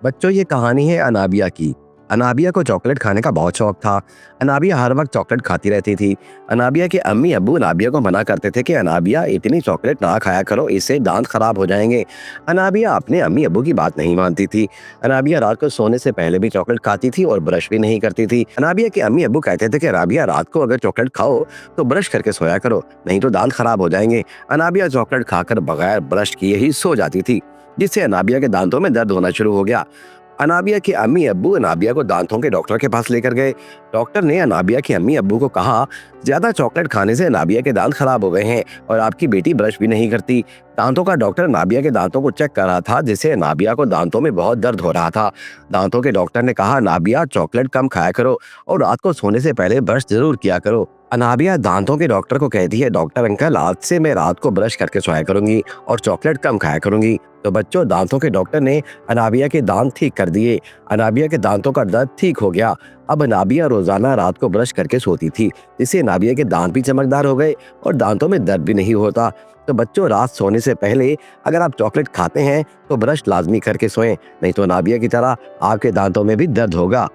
बच्चों, ये कहानी है अनाबिया की। अनाबिया को चॉकलेट खाने का बहुत शौक था। अनाबिया हर वक्त चॉकलेट खाती रहती थी। अनाबिया के अम्मी अब्बू अनाबिया को मना करते थे कि अनाबिया इतनी चॉकलेट ना खाया करो, इससे दांत खराब हो जाएंगे। अनाबिया अपने अम्मी अब्बू की बात नहीं मानती थी। अनाबिया रात को सोने से पहले भी चॉकलेट खाती थी और ब्रश भी नहीं करती थी। अनाबिया के अम्मी अब्बू कहते थे कि अनाबिया, रात को अगर चॉकलेट खाओ तो ब्रश करके सोया करो, नहीं तो दांत खराब हो जाएंगे। अनाबिया चॉकलेट खाकर बगैर ब्रश किए ही सो जाती थी, जिससे अनाबिया के दांतों में दर्द होना शुरू हो गया। अनाबिया के अम्मी अब्बू अनाबिया को दांतों के डॉक्टर के पास लेकर गए। डॉक्टर ने अनाबिया की अम्मी अब्बू को कहा, ज्यादा चॉकलेट खाने से अनाबिया के दांत खराब हो गए हैं और आपकी बेटी ब्रश भी नहीं करती। दांतों का डॉक्टर अनाबिया के दांतों को चेक कर रहा था, जिससे अनाबिया को दांतों में बहुत दर्द हो रहा था। दांतों के डॉक्टर ने कहा, अनाबिया चॉकलेट कम खाया करो और रात को सोने से पहले ब्रश जरूर किया करो। अनाबिया दांतों के डॉक्टर को कहती है, डॉक्टर अंकल, आज से मैं रात को ब्रश करके सोया करूंगी और चॉकलेट कम खाया करूंगी। तो बच्चों, दांतों के डॉक्टर ने अनाबिया के दांत ठीक कर दिए। अनाबिया के दांतों का दर्द ठीक हो गया। अब अनाबिया रोजाना रात को ब्रश करके सोती थी, जिससे अनाबिया के दांत भी चमकदार हो गए और दांतों में दर्द भी नहीं होता। तो बच्चों, रात सोने से पहले अगर आप चॉकलेट खाते हैं तो ब्रश लाजमी करके सोएं, नहीं तो अनाबिया की तरह आपके दांतों में भी दर्द होगा।